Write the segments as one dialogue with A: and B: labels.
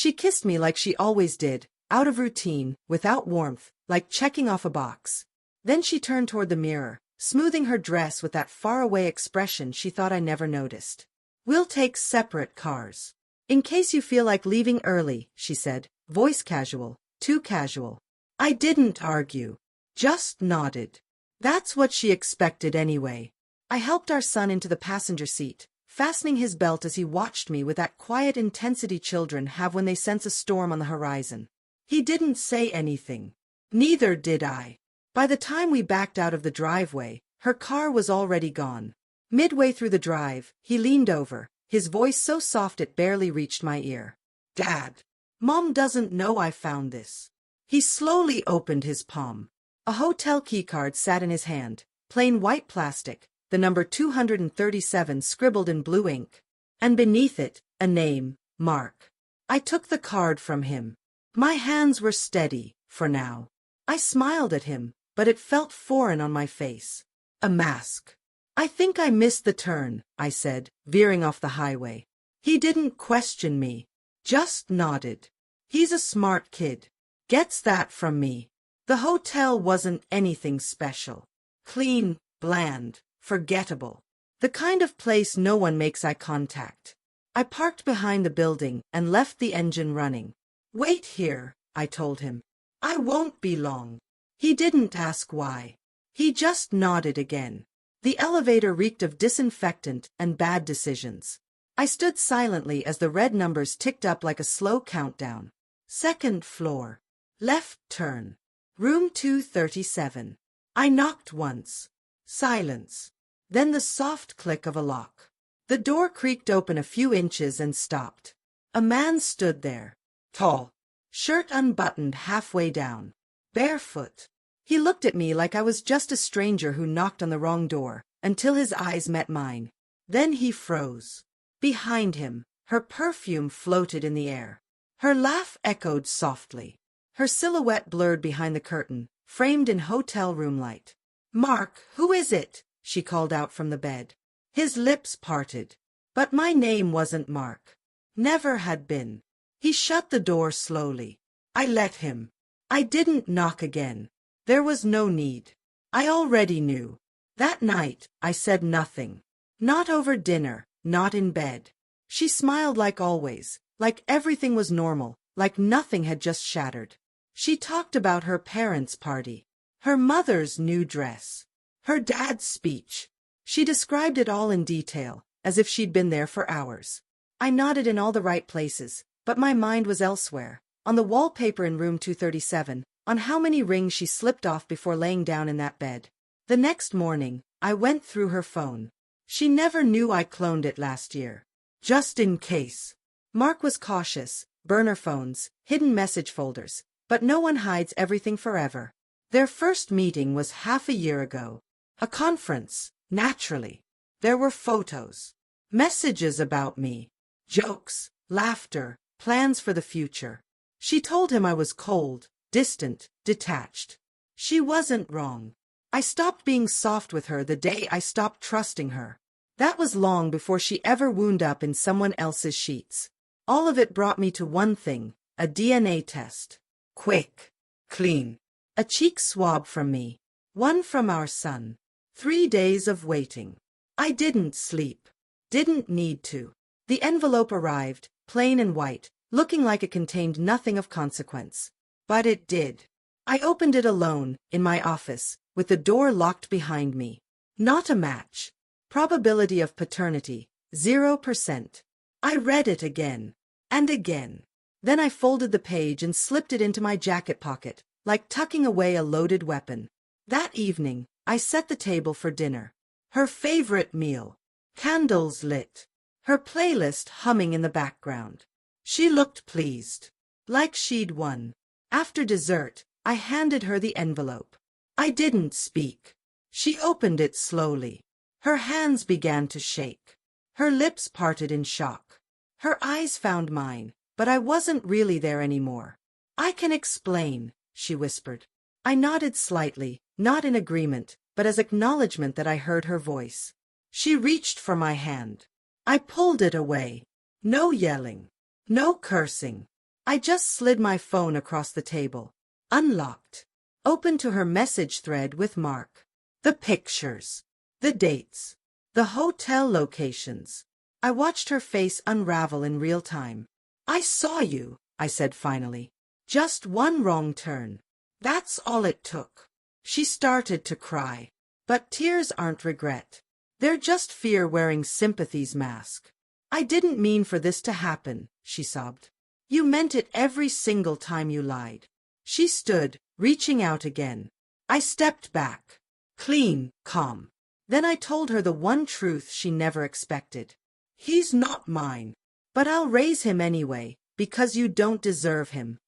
A: She kissed me like she always did, out of routine, without warmth, like checking off a box. Then she turned toward the mirror, smoothing her dress with that faraway expression she thought I never noticed. "We'll take separate cars. In case you feel like leaving early," she said, voice casual, too casual. I didn't argue. Just nodded. That's what she expected anyway. I helped our son into the passenger seat, fastening his belt as he watched me with that quiet intensity children have when they sense a storm on the horizon. He didn't say anything. Neither did I. By the time we backed out of the driveway, her car was already gone. Midway through the drive, he leaned over, his voice so soft it barely reached my ear. "Dad, Mom doesn't know I found this." He slowly opened his palm. A hotel keycard sat in his hand, plain white plastic, the number 237 scribbled in blue ink. And beneath it, a name, Mark. I took the card from him. My hands were steady, for now. I smiled at him, but it felt foreign on my face. A mask. "I think I missed the turn," I said, veering off the highway. He didn't question me. Just nodded. He's a smart kid. Gets that from me. The hotel wasn't anything special. Clean, bland, forgettable. The kind of place no one makes eye contact. I parked behind the building and left the engine running. "Wait here," I told him. "I won't be long." He didn't ask why. He just nodded again. The elevator reeked of disinfectant and bad decisions. I stood silently as the red numbers ticked up like a slow countdown. Second floor. Left turn. Room 237. I knocked once. Silence. Then the soft click of a lock. The door creaked open a few inches and stopped. A man stood there. Tall. Shirt unbuttoned halfway down. Barefoot. He looked at me like I was just a stranger who knocked on the wrong door, until his eyes met mine. Then he froze. Behind him, her perfume floated in the air. Her laugh echoed softly. Her silhouette blurred behind the curtain, framed in hotel room light. "Mark, who is it?" she called out from the bed. His lips parted. But my name wasn't Mark. Never had been. He shut the door slowly. I let him. I didn't knock again. There was no need. I already knew. That night, I said nothing. Not over dinner, not in bed. She smiled like always, like everything was normal, like nothing had just shattered. She talked about her parents' party, her mother's new dress, her dad's speech. She described it all in detail, as if she'd been there for hours. I nodded in all the right places, but my mind was elsewhere, on the wallpaper in room 237, on how many rings she slipped off before laying down in that bed. The next morning, I went through her phone. She never knew I cloned it last year. Just in case. Mark was cautious, burner phones, hidden message folders, but no one hides everything forever. Their first meeting was half a year ago. A conference, naturally. There were photos, messages about me, jokes, laughter, plans for the future. She told him I was cold, distant, detached. She wasn't wrong. I stopped being soft with her the day I stopped trusting her. That was long before she ever wound up in someone else's sheets. All of it brought me to one thing, a DNA test. Quick. Clean. A cheek swab from me. One from our son. 3 days of waiting. I didn't sleep. Didn't need to. The envelope arrived, plain and white, looking like it contained nothing of consequence. But it did. I opened it alone, in my office, with the door locked behind me. Not a match. Probability of paternity, 0%. I read it again. And again. Then I folded the page and slipped it into my jacket pocket, like tucking away a loaded weapon. That evening, I set the table for dinner. Her favorite meal. Candles lit. Her playlist humming in the background. She looked pleased. Like she'd won. After dessert, I handed her the envelope. I didn't speak. She opened it slowly. Her hands began to shake. Her lips parted in shock. Her eyes found mine, but I wasn't really there anymore. "I can explain," she whispered. I nodded slightly, not in agreement, but as acknowledgement that I heard her voice. She reached for my hand. I pulled it away. No yelling. No cursing. I just slid my phone across the table. Unlocked. Open to her message thread with Mark. The pictures. The dates. The hotel locations. I watched her face unravel in real time. I saw you, I said finally. Just one wrong turn. That's all it took. She started to cry. But tears aren't regret. They're just fear wearing sympathy's mask. I didn't mean for this to happen, she sobbed. You meant it every single time you lied. She stood, reaching out again. I stepped back. Clean, calm. Then I told her the one truth she never expected. He's not mine. But I'll raise him anyway, because you don't deserve him.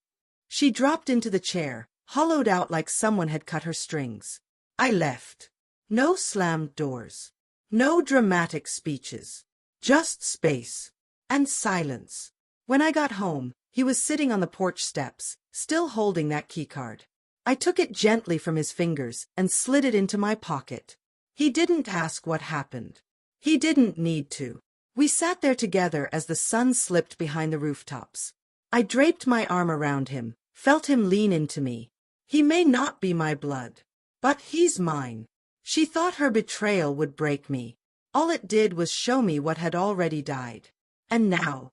A: She dropped into the chair, hollowed out like someone had cut her strings. I left. No slammed doors. No dramatic speeches. Just space. And silence. When I got home, he was sitting on the porch steps, still holding that keycard. I took it gently from his fingers and slid it into my pocket. He didn't ask what happened. He didn't need to. We sat there together as the sun slipped behind the rooftops. I draped my arm around him, felt him lean into me. He may not be my blood, but he's mine. She thought her betrayal would break me. All it did was show me what had already died. And now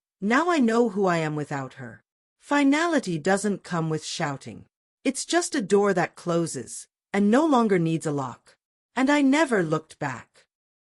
A: I know who I am without her. Finality doesn't come with shouting. It's just a door that closes, and no longer needs a lock. And I never looked back.